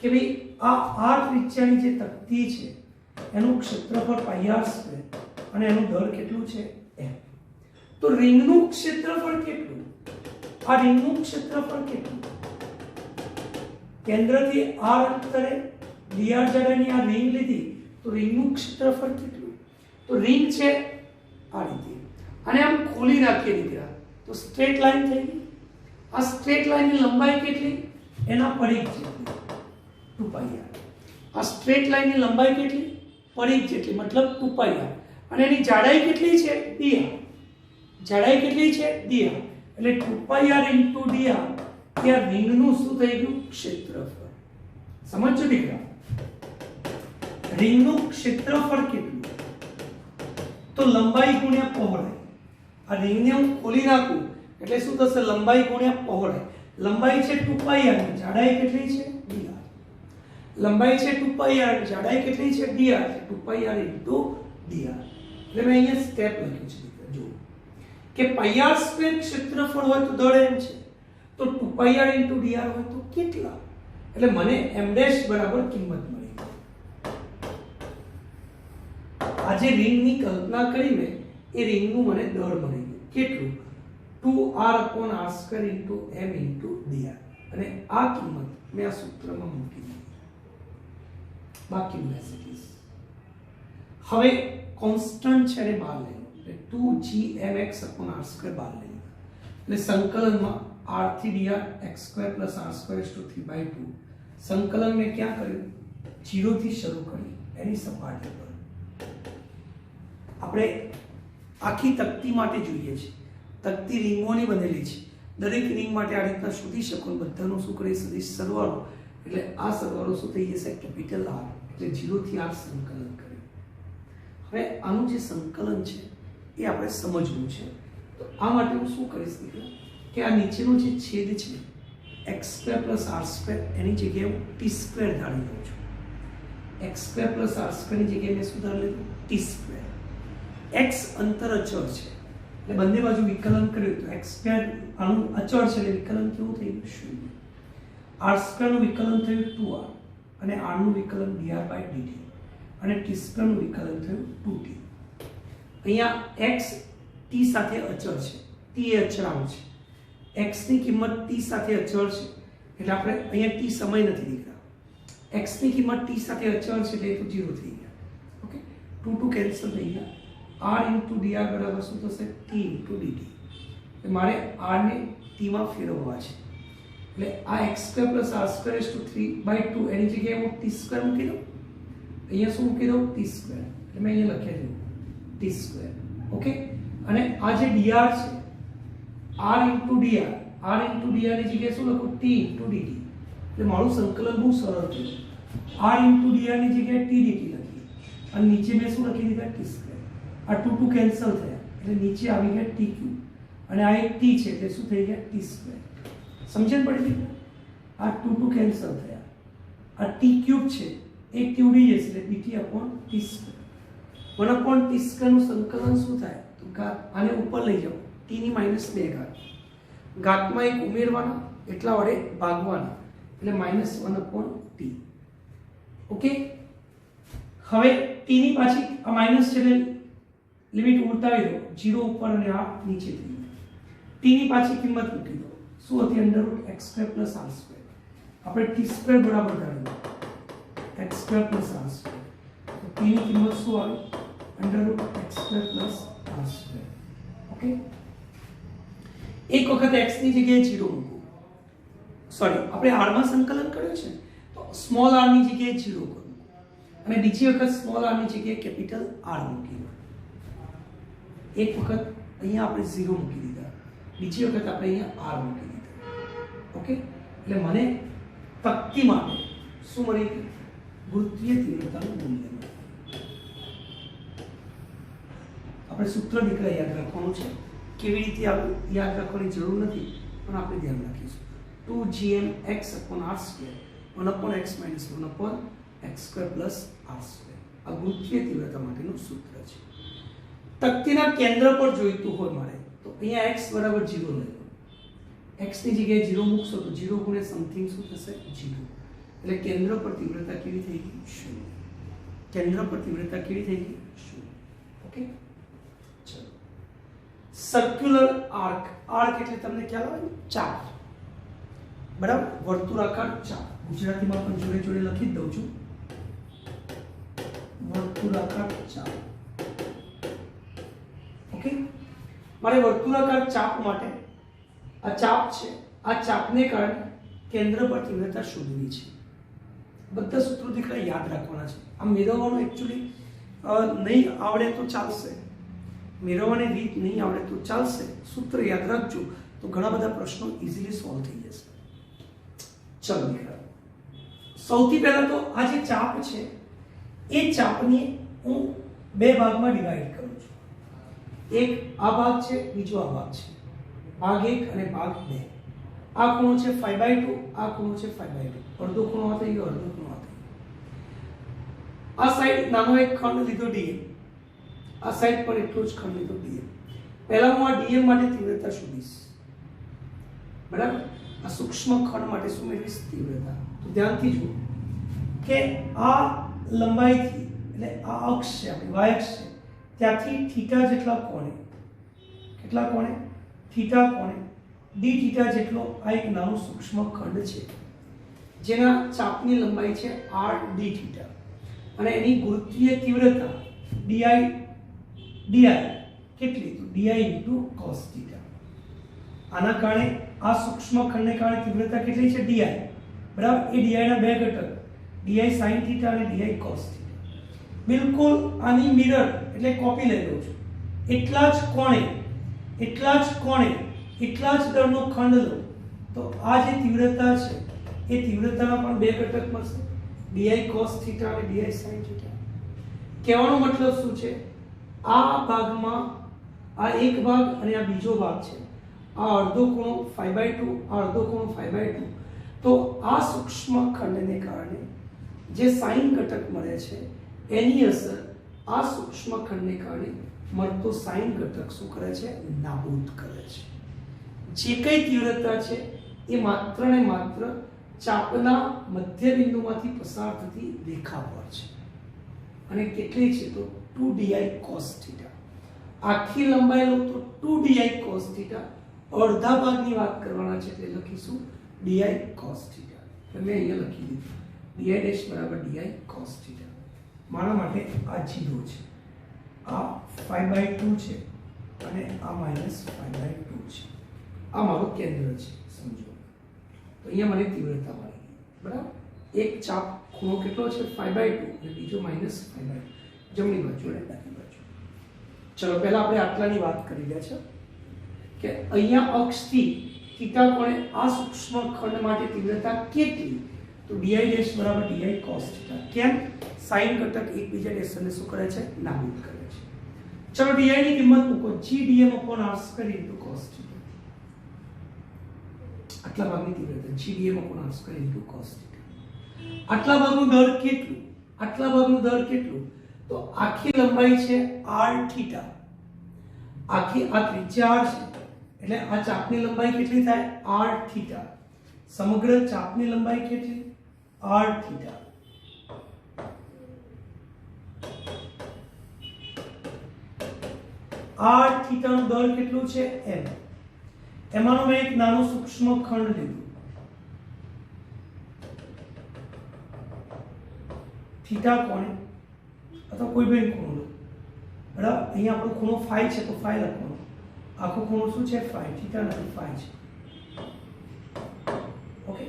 Speaker 1: કે ભાઈ આ r ત્રિજ્યાની જે તકતી છે એનું ક્ષેત્રફળ πr² અને એનું દળ કેટલું છે? m. તો રિંગનું ક્ષેત્રફળ કેટલું? આ રિંગનું ક્ષેત્રફળ કેટલું? કેન્દ્રથી r અંતરે dr જાડાઈની આ રિંગ લીધી, તો રિંગનું ક્ષેત્રફળ કેટલું? તો રિંગ છે આ રીતે, અને આમ ખોલી નાખીએ દીકરા તો સ્ટ્રેટ લાઈન થઈ ગઈ. આ સ્ટ્રેટ લાઈનની લંબાઈ કેટલી? એના પરિઘ જેટલી, 2πr. આ સ્ટ્રેટ લાઈનની લંબાઈ કેટલી? પરિઘ જેટલી, મતલબ 2πr. અને એની જાડાઈ કેટલી છે? dr. જાડાઈ કેટલી છે? dr. એટલે 2πr * dr એ આ રિંગનું શું થઈ ગયું? ક્ષેત્રફળ. સમજજો દીકરા, રિંગનું ક્ષેત્રફળ કેટલું? તો લંબાઈ ગુણ્યા પહોળાઈ. આ રિંગને હું ખોલી નાખું એટલે શું થશે? લંબાઈ ગુણ્યા પહોળાઈ. લંબાઈ છે 2πr, જાડાઈ કેટલી છે? dr. લંબાઈ છે 2πr, જાડાઈ કેટલી છે? dr. 2πr * dr. એટલે મેં અહીંયા સ્ટેપ લખ્યું છે દીકરા, જુઓ કે πr² ક્ષેત્રફળ હોય તો દળ m છે, તો 2πr * dr હોય તો કેટલા? એટલે મને m ડેશ બરાબર કિંમત મળી. આ જે રિંગની કલ્પના કરી મેં, એ રિંગનું મને દળ મળી ગયું. કેટલું? 2r/r² * m * dr. અને આ કિંમત મેં આ સૂત્રમાં મૂકી દીધી. બાકી મેસેજીસ હવે કોન્સ્ટન્ટ છે ને બહાર લઈ લો, એટલે 2gmx/r² બહાર લઈ લો. એટલે સંકલનમાં r થી dr x² + r² / 3/2. સંકલન મેં ક્યાં કર્યું? 0 થી શરૂ કરી એની સપાટી પર. આપણે આખી તકતી માટે જોઈએ છે. તકતી રિંગોની બનેલી છે. દરેક રિંગ માટે આ રીતના શોધી શકો. બધાનો શું કરી સદિશ સરવાળો, એટલે આ સરવાળો શું થઈ જશે? Capital R. એટલે 0 થી R સંકલન કર્યું. હવે આનું જે સંકલન છે એ આપણે સમજવું છે. તો આ માટે હું શું કરીશ દીકરા કે આ નીચેનો જે છેદ છે x² + r² એની જગ્યાએ હું t² ધારી લઉં છું. x² + r² ની જગ્યાએ મેં શું ધારી લીધું? t². x અંતર અચળ છે એટલે બંને બાજુ વિકલન કર્યું તો x² આનું અચળ છે એટલે વિકલન કેવું થઈ ગયું? 0. r² નું વિકલન થયું 2r અને r નું વિકલન dr/dt અને t² નું વિકલન થયું 2t. અહીંયા x t સાથે અચળ છે, t એ અચળાંક છે. x ની કિંમત t સાથે અચળ છે એટલે આપણે અહીંયા t સમય નથી દીકરા. x ની કિંમત t સાથે અચળ છે એટલે એ તો 0 થઈ ગયા. ઓકે, 2 2 કેન્સલ થઈ ગયા. r * dr બરાબર શું થશે? t * dt. એટલે મારે r ને t માં ફેરવવા છે. એટલે આ x² + r²/3/2 એની જગ્યાએ હું t² મૂકી દઉં. અહીંયા શું મૂકી દઉં? t². એટલે મેં અહીંયા લખી દઉં t². ઓકે. અને આ જે dr છે r * dr, r * dr ની જગ્યાએ શું લખું? t * dt. એટલે મારું સંકલન બહુ સરળ છે. r * dr ની જગ્યાએ t dt લખી અને નીચે મેં શું લખી દીધા? t². આ 2 2 કેન્સલ થયા એટલે નીચે આવી ગયા t³ અને આ એક t છે એટલે શું થઈ ગયા? t². સમજણ પડી ગઈ? આ 2 2 કેન્સલ થયા. આ t³ છે એક t ઉડી જશે એટલે dt/t². 1/t² નું સંકલન શું થાય? તો આને ઉપર લઈ જાઓ, t ની -2 ઘાત. ઘાતમાં એક ઉમેરવાના એટલા વડે ભાગવાના એટલે -1/t. ઓકે. હવે t ની પાછી આ માઈનસ છે એટલે લિમિટ ઉલટાવી દો, 0 ઉપર અને આ નીચે થઈ ગયું. t ની પાછી કિંમત મૂકી દો. શું હતી? √x² + r². આપણે t² બરાબર ધારી x² + r². તો t ની કિંમત શું આવી? √x² + r². ઓકે. એક વખત x ની જગ્યાએ 0 મૂકો. સોરી, આપણે r માં સંકલન કર્યું છે તો સ્મોલ r ની જગ્યાએ 0 કરો અને બીજી વખત સ્મોલ r ની જગ્યાએ કેપિટલ R મૂકી દો. એક વખત અહીંયા આપણે 0 મૂકી દીધા, બીજી વખત આપણે અહીંયા r મૂકી દીધા. ઓકે. એટલે મને તકતી માટે શું મળી ગયું? ગુરુત્વીય તીવ્રતાનું મૂલ્ય મળ્યું. આપણે સૂત્ર દીકરા યાદ રાખવાનું છે. કેવી રીતે આપણે યાદ રાખવાની જરૂર નથી પણ આપણે ધ્યાન રાખીશું. 2gmx/r², 1/x - 1/x² + r². આ ગુરુત્વીય તીવ્રતા માટેનું સૂત્ર છે. તકતીના કેન્દ્ર પર જોઈતું હોય મારે તો અહીંયા x = 0 લઈ લો. x ની જગ્યાએ 0 મૂકશો તો 0 * સમથિંગ શું થશે? 0. એટલે કેન્દ્ર પર તીવ્રતા કેવી થઈ ગઈ? 0. કેન્દ્ર પર તીવ્રતા કેવી થઈ ગઈ? 0. ઓકે. ચલો. Circular arc. આર્ક એટલે તમને ખ્યાલ આવે ને? ચાપ. બરાબર? વર્તુળાકાર ચાપ. ગુજરાતીમાં પણ જોડે જોડે લખી જ દઉં છું. વર્તુળાકાર ચાપ. ઓકે. મારે વર્તુળાકાર ચાપ માટે આ ચાપ છે, આ ચાપને કારણે કેન્દ્ર પર તીવ્રતા શોધવી છે. બધા સૂત્રો દીકરા યાદ રાખવાના છે. આ મેળવવાનું એકચ્યુઅલી નહીં આવડે તો ચાલશે, મેળવવાની રીત નહીં આવડે તો ચાલશે. સૂત્ર યાદ રાખજો તો ઘણા બધા પ્રશ્નો ઇઝીલી સોલ્વ થઈ જશે. ચલો દીકરા, સૌથી પહેલા તો આ જે ચાપ છે એ ચાપને હું બે ભાગમાં ડિવાઈડ કરું છું. એક આ ભાગ છે, બીજો આ ભાગ છે. ભાગ 1 અને ભાગ 2. આ ખૂણો છે 5/2, આ ખૂણો છે 5/2. અડધો ખૂણો આ થઈ ગયો, અડધો ખૂણો આ થઈ ગયો. આ સાઈડ નાનો એક ખંડ લીધો dm, આ સાઈડ પર એટલો જ ખંડ લીધો dm. પહેલા હું આ dm માટે તીવ્રતા શોધીશ. બરાબર? આ સૂક્ષ્મ ખંડ માટે શું મેળવીશ? તીવ્રતા. તો ધ્યાનથી જુઓ કે આ લંબાઈથી એટલે આ અક્ષ છે આપણી y અક્ષ છે ત્યાંથી થીટા જેટલા કોણે, કેટલા કોણે? થીટા કોણે d થીટા જેટલો આ એક નાનો સૂક્ષ્મ ખંડ છે જેના ચાપની લંબાઈ છે r d થીટા અને એની ગુરુત્વીય તીવ્રતા di કેટલી? તો di * cos થીટા. આના કારણે આ સૂક્ષ્મ ખંડને કારણે તીવ્રતા કેટલી છે? di. બરાબર? એ di ના બે ઘટક di sin થીટા અને di cos થીટા. બિલકુલ આની મિરર એટલે કોપી લઈ લઉં છું. એટલા જ કોણે એટલા જ દળનો ખંડ લો તો આ જે તીવ્રતા છે એ તીવ્રતાના પણ બે ઘટક મળશે, di cos થીટા અને di sin થીટા. કહેવાનો મતલબ શું છે? આ ભાગમાં આ એક ભાગ અને આ બીજો ભાગ છે. આ અડધો ખૂણો 5/2, આ અડધો ખૂણો 5/2. તો આ સૂક્ષ્મ ખંડને કારણે જે sin ઘટક મળે છે એની અસર આ સૂક્ષ્મ ખંડને કારણે મળતો sin ઘટક શું કરે છે? નાબૂદ કરે છે. જે કઈ તીવ્રતા છે એ માત્ર ને માત્ર ચાપના મધ્ય બિંદુમાંથી પસાર થતી રેખા પર છે અને કેટલી છે? તો 2di cos થીટા. આખી લંબાઈ લો તો 2di cos થીટા. અડધા ભાગની વાત કરવાના છે એટલે લખીશું di cos થીટા. મેં અહીંયા લખી દીધું di ' di cos થીટા. મારા માટે આ 0 છે, આ 5/2 છે અને આ -5/2 છે. આ મારું કેન્દ્ર છે, સમજો. તો તો અહીંયા મને તીવ્રતા મળી ગઈ, બરાબર. એક ચાપ ખૂણો કેટલો છે 5/2 અને બીજો -5/2, જમણી બાજુ અને ડાબી બાજુ. ચલો પહેલા આપણે આટલાની વાત કરી લે છે કે અહીંયા અક્ષથી થીટા કોણે આ સૂક્ષ્મ ખંડ માટે તીવ્રતા કેટલી, તો di' બરાબર di cos θ. કેમ? sin ઘટક એકબીજા ડેશને શું કરે છે? નાબૂદ કરે છે. ચલો di ની કિંમત મૂકો, gdm/r² cos θ. આટલા ભાગની તીવ્રતા gdm/r² cos θ. આટલા ભાગનું દર કેટલું? આટલા ભાગનું દર કેટલું? તો આખી લંબાઈ છે r θ, આખી આ ત્રિજ્યા r છે એટલે આ ચાપની લંબાઈ કેટલી થાય? r θ. સમગ્ર ચાપની લંબાઈ કેટલી? r θ. r θ નું દર કેટલું છે? m. એમાંનો મેં એક નાનો સૂક્ષ્મ ખંડ લીધું, થીટા કોણે અથવા કોઈ પણ ખૂણો, બરાબર. અહીંયા આપણો ખૂણો phi છે તો phi લખવાનો, આખો ખૂણો શું છે? phi. થીટા નથી, phi છે. ઓકે,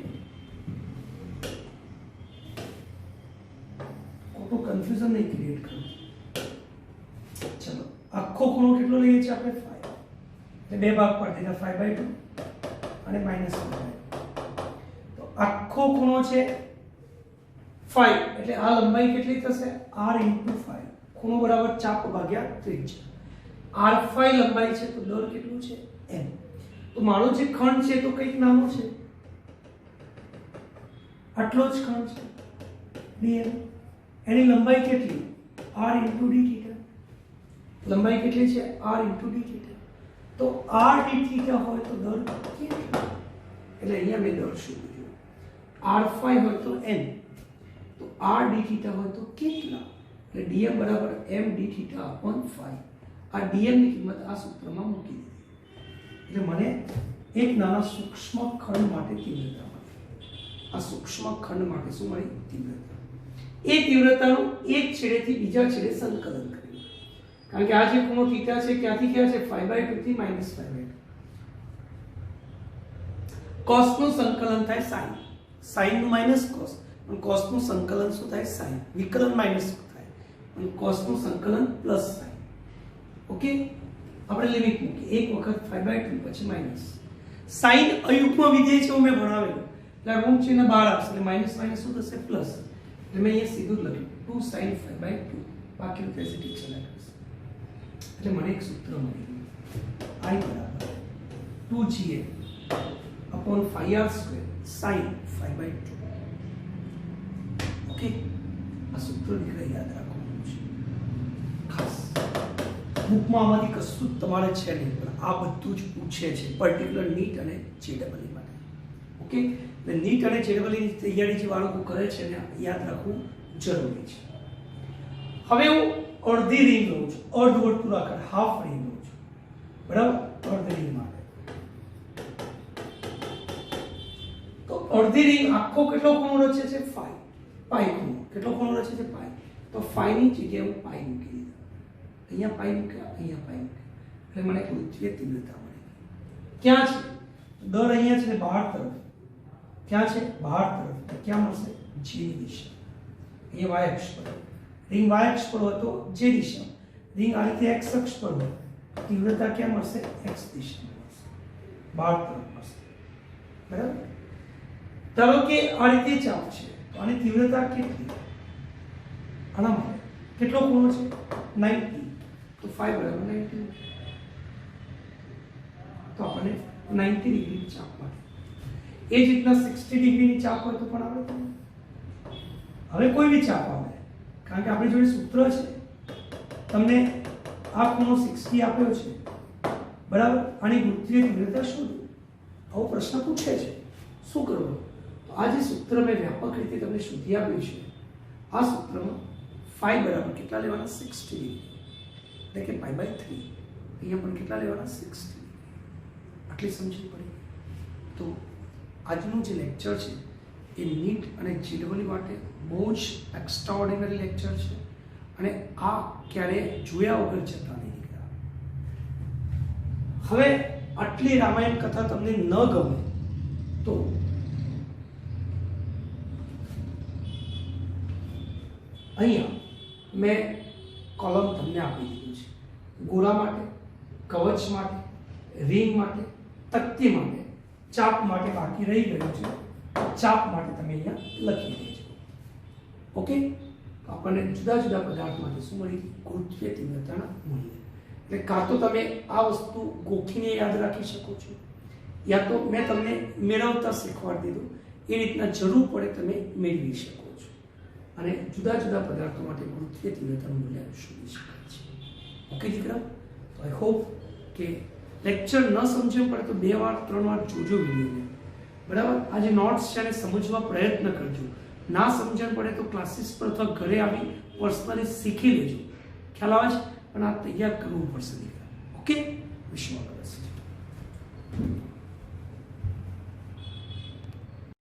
Speaker 1: ખોટું કન્ફ્યુઝન નહીં ક્રિએટ કરો. ચલો આખો ખૂણો કેટલો લઈએ છીએ આપણે? phi. એટલે બે ભાગ પાડી દીધા, 5/2 અને -1/2. તો આખો ખૂણો છે phi, એટલે આ લંબાઈ કેટલી થશે? r × phi. ખૂણો બરાબર ચાપ ભાગ્યા ત્રિજ્યા. r phi લંબાઈ છે તો દર કેટલું છે? m. તો મારો જે ખંડ છે તો કંઈક નાનો છે, આટલો જ ખંડ છે dm. એની લંબાઈ કેટલી? r × dθ. લંબાઈ કેટલી છે? r × dθ. તો r dθ હોય તો દર કેટલો? એટલે અહીંયા મેં દર શોધ્યું. r phi હોય તો n, તો r dθ હોય તો કેટલા? એટલે dm બરાબર m dθ/phi. આ dm ની કિંમત આ સૂત્રમાં મૂકી દીધી એટલે મને એક નાના સૂક્ષ્મ ખંડ માટે તીવ્રતા મળી. આ સૂક્ષ્મ ખંડ માટે શું મળી? તીવ્રતા. એ તીવ્રતાનું એક છેડેથી બીજા છેડે સંકલન કર્યું, કારણ કે આ જે ખૂણો થીટા છે ક્યાંથી ક્યાં છે? 5/2 થી -5/2. cos નું સંકલન થાય sin, sin નું માઈનસ cos, અને cos નું સંકલન શું થાય? sin. વિકલન માઈનસ થાય અને cos નું સંકલન પ્લસ sin. ઓકે, આપણે લિમિટ મૂકી, એક વખત 5/2 પછી માઈનસ. sin અયુગ્મ વિધેય છે, મેં ભણાવેલું એટલે ઋણ ચિહ્ન બહાર આવશે એટલે માઈનસ માઈનસ શું થશે? પ્લસ. એટલે મેં અહીંયા સીધું જ લખ્યું 2 sin 5/2, બાકીનું કેસેટી ચલા કરશે. એટલે મને એક સૂત્ર મળી ગયું, i બરાબર 2gm/phi r² sin 5/2. ઓકે, આ સૂત્ર નીકળે, યાદ રાખવાનું છે ખાસ. બુકમાં આમાંથી કશું જ તમારે છે નહીં, પણ આ બધું જ પૂછે છે પર્ટિક્યુલર નીટ અને જેડબલઈ માટે. ઓકે, એટલે નીટ અને જેડબલઈની તૈયારી જે બાળકો કરે છે ને યાદ રાખવું જરૂરી છે. હવે હું અડધી રિંગ લઉં છું, અર્ધ વર્તુળાકાર હાફ રિંગ લઉં છું, બરાબર. અડધી રિંગ માટે તો અડધી રિંગ આખો કેટલો ખૂણો રચે છે? phi. ખૂણો કેટલો ખૂણો રચે છે? પાઈ. તો phi ની જગ્યાએ હું પાઈ મૂકી દીધા, અહીંયા પાઈ મૂક્યા, અહીંયા પાઈ મૂક્યા, એટલે મને ગુરુત્વીય તીવ્રતા મળી. ક્યાં છે? દર અહીંયા છે બહાર તરફ. ક્યાં છે? બહાર તરફ. તો ક્યાં મળશે? g ની દિશા. અહીંયા y અક્ષ પર, રિંગ y અક્ષ પર હોય તો j દિશા, રિંગ આ રીતે x અક્ષ પર હોય તીવ્રતા ક્યાં મળશે? x દિશામાં મળશે, બહાર તરફ મળશે, બરાબર. ધારો કે આ રીતે ચાપ છે તો આની તીવ્રતા કેટલી? આના માટે કેટલો ખૂણો છે? 90, તો phi બરાબર 90. તો આપણને 90 ડિગ્રી ચાપ મળે. એ જ રીતના 60 ડિગ્રીની ચાપ હોય તો પણ આવે તમને. હવે કોઈ બી ચાપ આવે, કારણ કે આપણી જોડે સૂત્ર છે, તમને આ ખૂણો 60 આપ્યો છે, બરાબર. આની ગુરુત્વીય તીવ્રતા શોધો, આવો પ્રશ્ન પૂછે છે, શું કરવું? તો આ જે સૂત્ર મેં વ્યાપક રીતે તમને શોધી આપ્યું છે, આ સૂત્રમાં phi બરાબર કેટલા લેવાના? 60 ડિગ્રી, એટલે કે π/3. અહીંયા પણ કેટલા લેવાના? 60. આટલી સમજણ પડી. તો આજનું જે લેક્ચર છે એ નીટ અને જેડબલઈ માટે બહુ જ એક્સ્ટ્રાઓર્ડિનરી લેક્ચર છે, અને આ ક્યારે જોયા વગર જતા નહીં નીકળ્યા. હવે આટલી રામાયણ કથા તમને ન ગમે તો અહીંયા મેં કોલમ તમને આપી દીધું છે. ગોળા માટે, કવચ માટે, રિંગ માટે, તકતી માટે, ચાપ માટે બાકી રહી ગયું છે. ચાપ માટે તમે અહીંયા લખી દેજો. ઓકે, તો આપણને જુદા જુદા પદાર્થ માટે શું મળી? ગુરુત્વીય તીવ્રતાના મૂલ્ય. એટલે કાં તો તમે આ વસ્તુ ગોખીને યાદ રાખી શકો છો, યા તો મેં તમને મેળવતા શીખવાડી દીધું એ રીતના જરૂર પડે તમે મેળવી શકો છો. અને જુદા જુદા પદાર્થો માટે ગુરુત્વીય તીવ્રતાનું મૂલ્ય શોધી શકાય છે. ઓકે દીકરા, તો આઈ હોપ કે લેક્ચર ન સમજણ પડે તો 2 વાર 3 વાર જોજો વિડીયોને, બરાબર. આ જે નોટ્સ છે એને સમજવા પ્રયત્ન કરજો. ના સમજણ પડે તો ક્લાસીસ પર અથવા ઘરે આવી પર્સનલી શીખી લેજો. ખ્યાલ આવે છે? પણ આ તૈયાર કરવું પડશે દીકરા. Okay, wish you all the best.